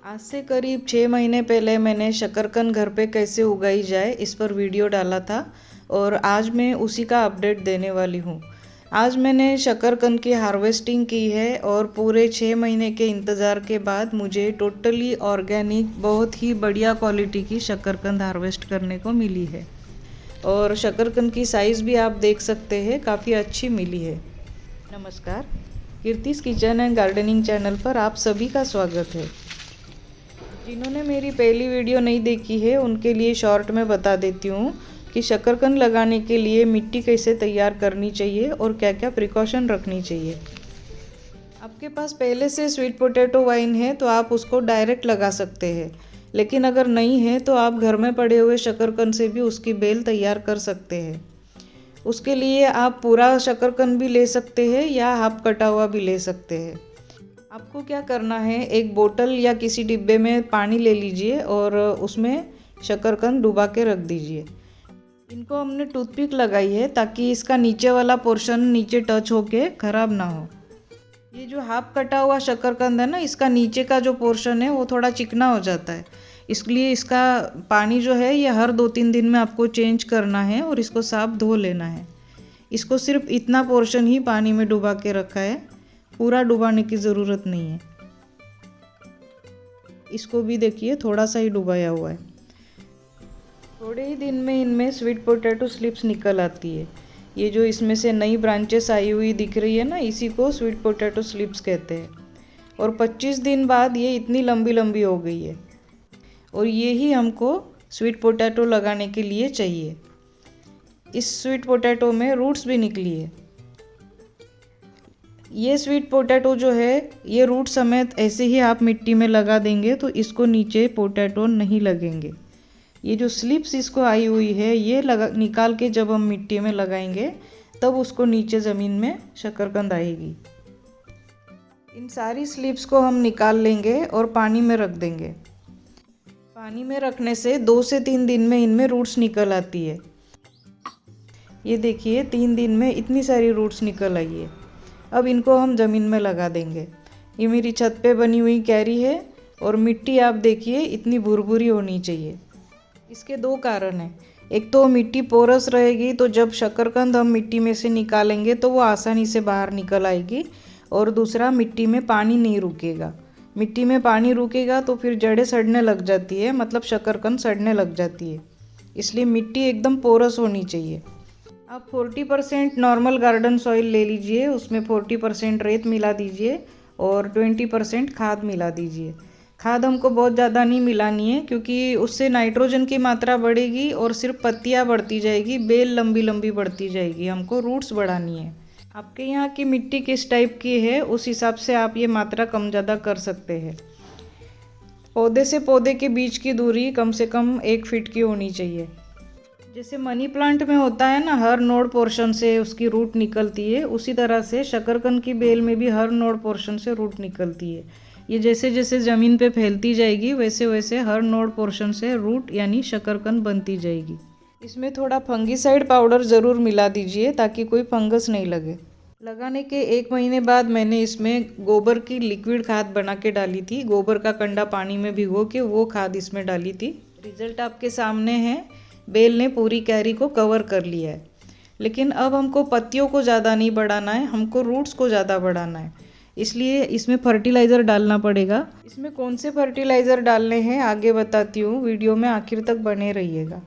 आज से करीब 6 महीने पहले मैंने शकरकंद घर पे कैसे उगाई जाए इस पर वीडियो डाला था और आज मैं उसी का अपडेट देने वाली हूँ। आज मैंने शकरकंद की हार्वेस्टिंग की है और पूरे 6 महीने के इंतज़ार के बाद मुझे टोटली ऑर्गेनिक बहुत ही बढ़िया क्वालिटी की शकरकंद हार्वेस्ट करने को मिली है। और शकरकंद की साइज़ भी आप देख सकते हैं, काफ़ी अच्छी मिली है। नमस्कार, कीर्तिस किचन एंड गार्डनिंग चैनल पर आप सभी का स्वागत है। जिन्होंने मेरी पहली वीडियो नहीं देखी है उनके लिए शॉर्ट में बता देती हूँ कि शकरकंद लगाने के लिए मिट्टी कैसे तैयार करनी चाहिए और क्या क्या प्रिकॉशन रखनी चाहिए। आपके पास पहले से स्वीट पोटैटो वाइन है तो आप उसको डायरेक्ट लगा सकते हैं, लेकिन अगर नहीं है तो आप घर में पड़े हुए शकरकंद से भी उसकी बेल तैयार कर सकते हैं। उसके लिए आप पूरा शकरकंद भी ले सकते हैं या हाफ कटा हुआ भी ले सकते हैं। आपको क्या करना है, एक बोतल या किसी डिब्बे में पानी ले लीजिए और उसमें शकरकंद डुबा के रख दीजिए। इनको हमने टूथपिक लगाई है ताकि इसका नीचे वाला पोर्शन नीचे टच होके ख़राब ना हो। ये जो हाफ कटा हुआ शकरकंद है ना, इसका नीचे का जो पोर्शन है वो थोड़ा चिकना हो जाता है, इसलिए इसका पानी जो है ये हर 2-3 दिन में आपको चेंज करना है और इसको साफ धो लेना है। इसको सिर्फ इतना पोर्शन ही पानी में डुबा के रखा है, पूरा डुबाने की ज़रूरत नहीं है। इसको भी देखिए थोड़ा सा ही डुबाया हुआ है। थोड़े ही दिन में इनमें स्वीट पोटैटो स्लिप्स निकल आती है। ये जो इसमें से नई ब्रांचेस आई हुई दिख रही है ना, इसी को स्वीट पोटैटो स्लिप्स कहते हैं। और 25 दिन बाद ये इतनी लंबी लंबी हो गई है और ये ही हमको स्वीट पोटैटो लगाने के लिए चाहिए। इस स्वीट पोटैटो में रूट्स भी निकली है। ये स्वीट पोटैटो जो है ये रूट समेत ऐसे ही आप मिट्टी में लगा देंगे तो इसको नीचे पोटैटो नहीं लगेंगे। ये जो स्लिप्स इसको आई हुई है ये निकाल के जब हम मिट्टी में लगाएंगे तब उसको नीचे ज़मीन में शकरकंद आएगी। इन सारी स्लिप्स को हम निकाल लेंगे और पानी में रख देंगे। पानी में रखने से 2 से 3 दिन में इनमें रूट्स निकल आती है। ये देखिए 3 दिन में इतनी सारी रूट्स निकल आई है। अब इनको हम ज़मीन में लगा देंगे। ये मेरी छत पे बनी हुई कैरी है और मिट्टी आप देखिए इतनी भुरभुरी होनी चाहिए। इसके 2 कारण हैं। एक तो मिट्टी पोरस रहेगी तो जब शकरकंद हम मिट्टी में से निकालेंगे तो वो आसानी से बाहर निकल आएगी, और दूसरा मिट्टी में पानी नहीं रुकेगा। मिट्टी में पानी रुकेगा तो फिर जड़ें सड़ने लग जाती है, मतलब शकरकंद सड़ने लग जाती है। इसलिए मिट्टी एकदम पोरस होनी चाहिए। आप 40% नॉर्मल गार्डन सॉइल ले लीजिए, उसमें 40% रेत मिला दीजिए और 20% खाद मिला दीजिए। खाद हमको बहुत ज़्यादा नहीं मिलानी है क्योंकि उससे नाइट्रोजन की मात्रा बढ़ेगी और सिर्फ पत्तियाँ बढ़ती जाएगी, बेल लंबी लंबी बढ़ती जाएगी। हमको रूट्स बढ़ानी है। आपके यहाँ की मिट्टी किस टाइप की है उस हिसाब से आप ये मात्रा कम ज़्यादा कर सकते हैं। पौधे से पौधे के बीच की दूरी कम से कम 1 फीट की होनी चाहिए। जैसे मनी प्लांट में होता है ना, हर नोड पोर्शन से उसकी रूट निकलती है, उसी तरह से शकरकंद की बेल में भी हर नोड पोर्शन से रूट निकलती है। ये जैसे जैसे ज़मीन पे फैलती जाएगी वैसे वैसे हर नोड पोर्शन से रूट यानी शकरकंद बनती जाएगी। इसमें थोड़ा फंगीसाइड पाउडर ज़रूर मिला दीजिए ताकि कोई फंगस नहीं लगे। लगाने के 1 महीने बाद मैंने इसमें गोबर की लिक्विड खाद बना के डाली थी। गोबर का कंडा पानी में भिगो के वो खाद इसमें डाली थी। रिजल्ट आपके सामने है। बेल ने पूरी कैरी को कवर कर लिया है। लेकिन अब हमको पत्तियों को ज़्यादा नहीं बढ़ाना है, हमको रूट्स को ज़्यादा बढ़ाना है। इसलिए इसमें फर्टिलाइज़र डालना पड़ेगा। इसमें कौन से फर्टिलाइज़र डालने हैं आगे बताती हूँ, वीडियो में आखिर तक बने रहिएगा।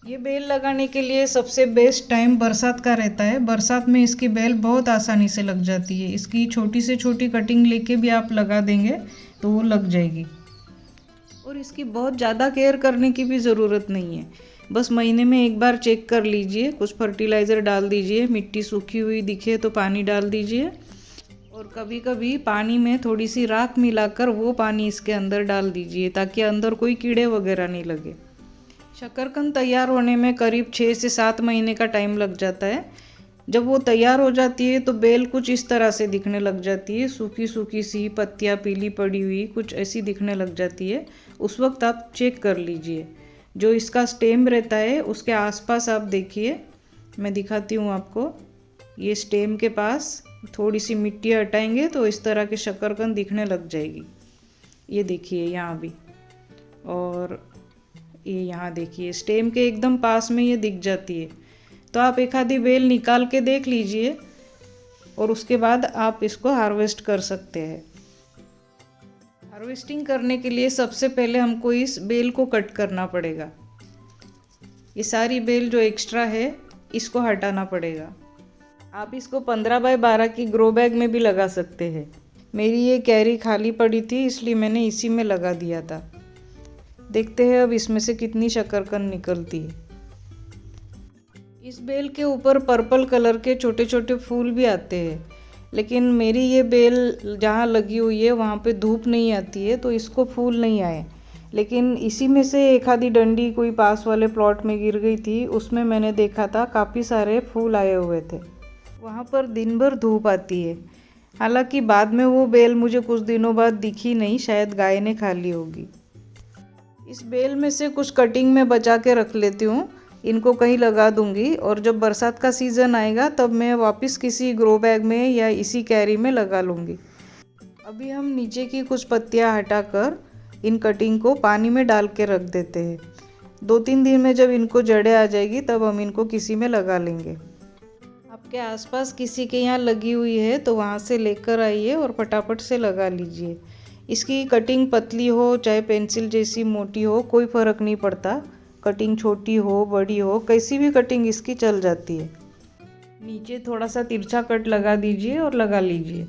ये बेल लगाने के लिए सबसे बेस्ट टाइम बरसात का रहता है। बरसात में इसकी बेल बहुत आसानी से लग जाती है। इसकी छोटी से छोटी कटिंग लेके भी आप लगा देंगे तो वो लग जाएगी। और इसकी बहुत ज़्यादा केयर करने की भी ज़रूरत नहीं है। बस महीने में एक बार चेक कर लीजिए, कुछ फर्टिलाइज़र डाल दीजिए, मिट्टी सूखी हुई दिखे तो पानी डाल दीजिए, और कभी कभी पानी में थोड़ी सी राख मिलाकर वो पानी इसके अंदर डाल दीजिए ताकि अंदर कोई कीड़े वगैरह नहीं लगे। शकरकंद तैयार होने में करीब 6 से 7 महीने का टाइम लग जाता है। जब वो तैयार हो जाती है तो बेल कुछ इस तरह से दिखने लग जाती है, सूखी सूखी सी, पत्तियाँ पीली पड़ी हुई कुछ ऐसी दिखने लग जाती है। उस वक्त आप चेक कर लीजिए। जो इसका स्टेम रहता है उसके आसपास आप देखिए, मैं दिखाती हूँ आपको। ये स्टेम के पास थोड़ी सी मिट्टी हटाएंगे तो इस तरह के शकरकंद दिखने लग जाएगी। ये देखिए यहाँ भी, और ये यहाँ देखिए स्टेम के एकदम पास में ये दिख जाती है। तो आप एक आधी बेल निकाल के देख लीजिए और उसके बाद आप इसको हार्वेस्ट कर सकते हैं। हार्वेस्टिंग करने के लिए सबसे पहले हमको इस बेल को कट करना पड़ेगा। ये सारी बेल जो एक्स्ट्रा है इसको हटाना पड़ेगा। आप इसको 15 बाय 12 की ग्रो बैग में भी लगा सकते हैं। मेरी ये कैरी खाली पड़ी थी इसलिए मैंने इसी में लगा दिया था। देखते हैं अब इसमें से कितनी शकरकंद निकलती है। इस बेल के ऊपर पर्पल कलर के छोटे छोटे फूल भी आते हैं, लेकिन मेरी ये बेल जहाँ लगी हुई है वहाँ पे धूप नहीं आती है तो इसको फूल नहीं आए। लेकिन इसी में से एक आधी डंडी कोई पास वाले प्लॉट में गिर गई थी, उसमें मैंने देखा था काफ़ी सारे फूल आए हुए थे। वहाँ पर दिन भर धूप आती है। हालांकि बाद में वो बेल मुझे कुछ दिनों बाद दिखी नहीं, शायद गाय ने खा ली होगी। इस बेल में से कुछ कटिंग में बचा के रख लेती हूँ, इनको कहीं लगा दूंगी और जब बरसात का सीज़न आएगा तब मैं वापस किसी ग्रो बैग में या इसी कैरी में लगा लूँगी। अभी हम नीचे की कुछ पत्तियाँ हटाकर इन कटिंग को पानी में डाल के रख देते हैं। 2-3 दिन में जब इनको जड़ें आ जाएगी तब हम इनको किसी में लगा लेंगे। आपके आसपास किसी के यहाँ लगी हुई है तो वहाँ से लेकर आइए और फटाफट से लगा लीजिए। इसकी कटिंग पतली हो चाहे पेंसिल जैसी मोटी हो, कोई फ़र्क नहीं पड़ता। कटिंग छोटी हो बड़ी हो, कैसी भी कटिंग इसकी चल जाती है। नीचे थोड़ा सा तिरछा कट लगा दीजिए और लगा लीजिए।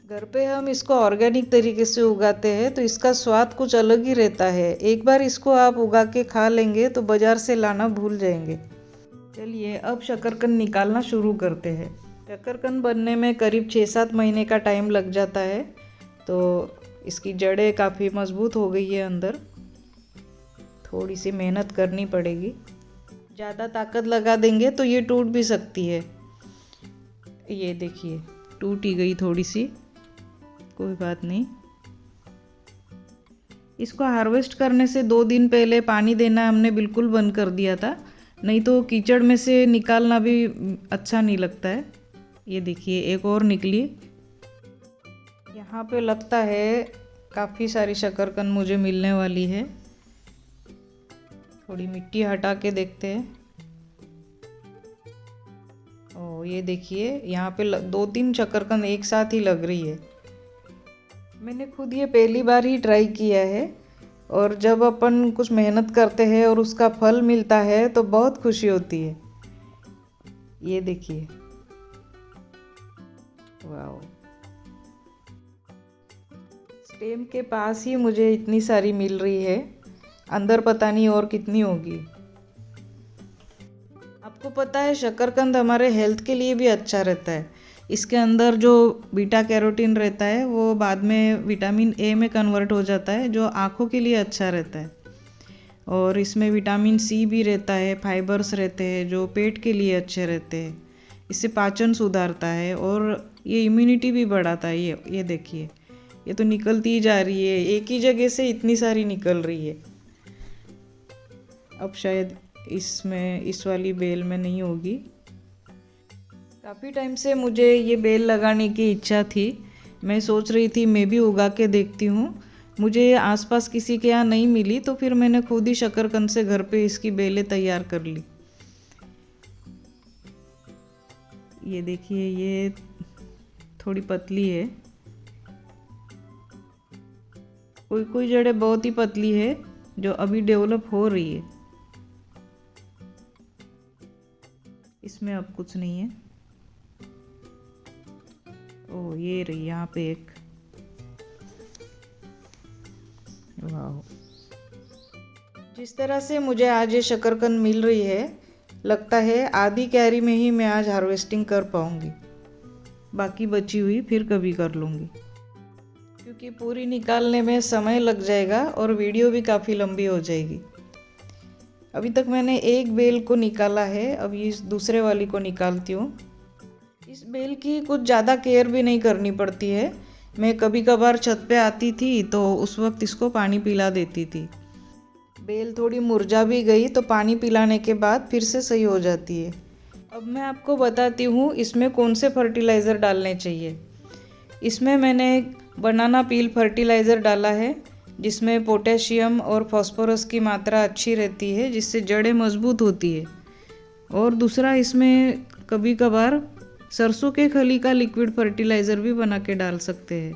घर पे हम इसको ऑर्गेनिक तरीके से उगाते हैं तो इसका स्वाद कुछ अलग ही रहता है। एक बार इसको आप उगा के खा लेंगे तो बाज़ार से लाना भूल जाएंगे। चलिए अब शकरकंद निकालना शुरू करते हैं। शकरकंद बनने में करीब 6-7 महीने का टाइम लग जाता है, तो इसकी जड़ें काफ़ी मज़बूत हो गई है अंदर। थोड़ी सी मेहनत करनी पड़ेगी, ज़्यादा ताकत लगा देंगे तो ये टूट भी सकती है। ये देखिए टूट ही गई थोड़ी सी, कोई बात नहीं। इसको हार्वेस्ट करने से 2 दिन पहले पानी देना हमने बिल्कुल बंद कर दिया था, नहीं तो कीचड़ में से निकालना भी अच्छा नहीं लगता है। ये देखिए एक और निकली। यहाँ पे लगता है काफ़ी सारी शकरकंद मुझे मिलने वाली है। थोड़ी मिट्टी हटा के देखते हैं। ओ ये देखिए यहाँ पे 2-3 शकरकंद एक साथ ही लग रही है। मैंने खुद ये पहली बार ही ट्राई किया है, और जब अपन कुछ मेहनत करते हैं और उसका फल मिलता है तो बहुत खुशी होती है। ये देखिए वाह, स्टेम के पास ही मुझे इतनी सारी मिल रही है, अंदर पता नहीं और कितनी होगी। आपको पता है शकरकंद हमारे हेल्थ के लिए भी अच्छा रहता है। इसके अंदर जो बीटा कैरोटीन रहता है वो बाद में विटामिन ए में कन्वर्ट हो जाता है, जो आँखों के लिए अच्छा रहता है। और इसमें विटामिन सी भी रहता है, फाइबर्स रहते हैं जो पेट के लिए अच्छे रहते हैं। इससे पाचन सुधारता है और ये इम्यूनिटी भी बढ़ाता है। ये देखिए ये तो निकलती ही जा रही है, एक ही जगह से इतनी सारी निकल रही है। अब शायद इसमें इस वाली बेल में नहीं होगी। काफ़ी टाइम से मुझे ये बेल लगाने की इच्छा थी। मैं सोच रही थी मैं भी उगा के देखती हूँ। मुझे आसपास किसी के यहाँ नहीं मिली तो फिर मैंने खुद ही शकरकंद से घर पे इसकी बेलें तैयार कर ली। ये देखिए ये थोड़ी पतली है, कोई कोई जड़ें बहुत ही पतली है जो अभी डेवलप हो रही है। इसमें अब कुछ नहीं है। ओ ये रही यहाँ पे एक, वाह। जिस तरह से मुझे आज ये शकरकंद मिल रही है, लगता है आधी कैरी में ही मैं आज हार्वेस्टिंग कर पाऊँगी। बाकी बची हुई फिर कभी कर लूँगी, क्योंकि पूरी निकालने में समय लग जाएगा और वीडियो भी काफ़ी लंबी हो जाएगी। अभी तक मैंने एक बेल को निकाला है, अब इस दूसरे वाली को निकालती हूँ। इस बेल की कुछ ज़्यादा केयर भी नहीं करनी पड़ती है। मैं कभी कभार छत पे आती थी तो उस वक्त इसको पानी पिला देती थी। बेल थोड़ी मुरझा भी गई तो पानी पिलाने के बाद फिर से सही हो जाती है। अब मैं आपको बताती हूँ इसमें कौन से फर्टिलाइज़र डालने चाहिए। इसमें मैंने बनाना पील फर्टिलाइज़र डाला है, जिसमें पोटेशियम और फास्फोरस की मात्रा अच्छी रहती है, जिससे जड़ें मजबूत होती है। और दूसरा, इसमें कभी कभार सरसों के खली का लिक्विड फर्टिलाइज़र भी बना के डाल सकते हैं।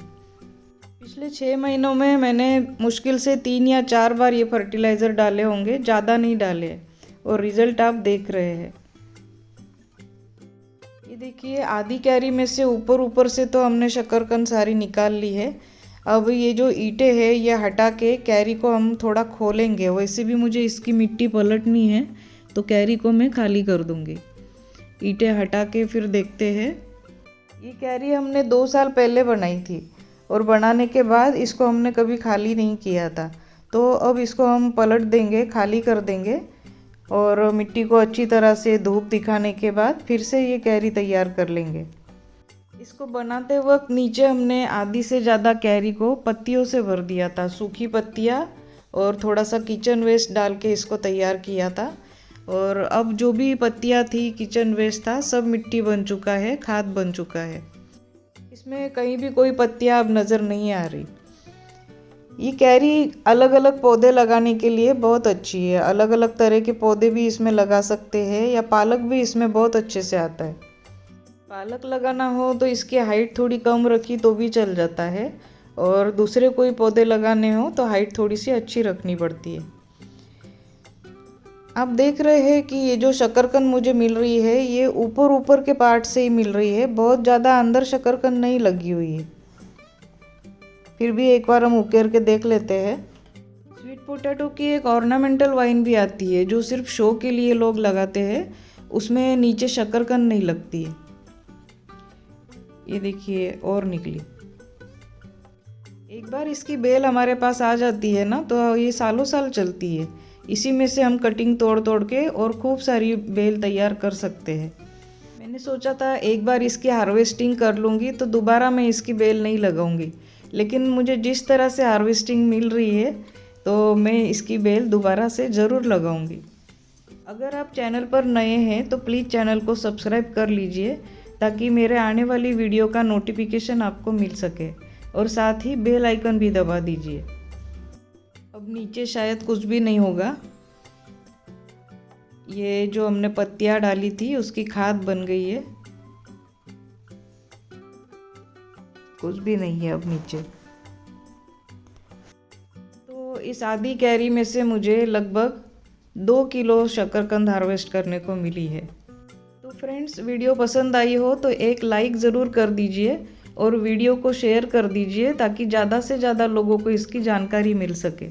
पिछले 6 महीनों में मैंने मुश्किल से 3 या 4 बार ये फर्टिलाइज़र डाले होंगे, ज़्यादा नहीं डाले, और रिज़ल्ट आप देख रहे हैं। ये देखिए, आधी कैरी में से ऊपर से तो हमने शकरकंद सारी निकाल ली है। अब ये जो ईंटें हैं ये हटा के कैरी को हम थोड़ा खोलेंगे। वैसे भी मुझे इसकी मिट्टी पलटनी है, तो कैरी को मैं खाली कर दूंगी। ईंटें हटा के फिर देखते हैं। ये कैरी हमने 2 साल पहले बनाई थी, और बनाने के बाद इसको हमने कभी खाली नहीं किया था। तो अब इसको हम पलट देंगे, खाली कर देंगे, और मिट्टी को अच्छी तरह से धूप दिखाने के बाद फिर से ये कैरी तैयार कर लेंगे। इसको बनाते वक्त नीचे हमने आधी से ज़्यादा कैरी को पत्तियों से भर दिया था, सूखी पत्तियाँ और थोड़ा सा किचन वेस्ट डाल के इसको तैयार किया था। और अब जो भी पत्तियाँ थी, किचन वेस्ट था, सब मिट्टी बन चुका है, खाद बन चुका है। इसमें कहीं भी कोई पत्तियाँ अब नज़र नहीं आ रही। ये कैरी अलग अलग पौधे लगाने के लिए बहुत अच्छी है। अलग अलग तरह के पौधे भी इसमें लगा सकते हैं, या पालक भी इसमें बहुत अच्छे से आता है। पालक लगाना हो तो इसकी हाइट थोड़ी कम रखी तो भी चल जाता है, और दूसरे कोई पौधे लगाने हो तो हाइट थोड़ी सी अच्छी रखनी पड़ती है। आप देख रहे हैं कि ये जो शकरकंद मुझे मिल रही है, ये ऊपर के पार्ट से ही मिल रही है, बहुत ज़्यादा अंदर शकरकंद नहीं लगी हुई है। फिर भी एक बार हम उकेर के देख लेते हैं। स्वीट पोटैटो की एक ऑर्नामेंटल वाइन भी आती है, जो सिर्फ शो के लिए लोग लगाते हैं। उसमें नीचे शकरकंद नहीं लगती है। ये देखिए, और निकली। एक बार इसकी बेल हमारे पास आ जाती है ना, तो ये सालों साल चलती है। इसी में से हम कटिंग तोड़ के और खूब सारी बेल तैयार कर सकते हैं। मैंने सोचा था एक बार इसकी हार्वेस्टिंग कर लूँगी तो दोबारा मैं इसकी बेल नहीं लगाऊंगी, लेकिन मुझे जिस तरह से हार्वेस्टिंग मिल रही है तो मैं इसकी बेल दोबारा से ज़रूर लगाऊंगी। अगर आप चैनल पर नए हैं तो प्लीज़ चैनल को सब्सक्राइब कर लीजिए, ताकि मेरे आने वाली वीडियो का नोटिफिकेशन आपको मिल सके, और साथ ही बेल आइकन भी दबा दीजिए। अब नीचे शायद कुछ भी नहीं होगा। ये जो हमने पत्तियाँ डाली थी उसकी खाद बन गई है। कुछ भी नहीं है अब नीचे। तो इस आधी कैरी में से मुझे लगभग 2 किलो शकरकंद हार्वेस्ट करने को मिली है। तो फ्रेंड्स, वीडियो पसंद आई हो तो एक लाइक ज़रूर कर दीजिए, और वीडियो को शेयर कर दीजिए, ताकि ज़्यादा से ज़्यादा लोगों को इसकी जानकारी मिल सके।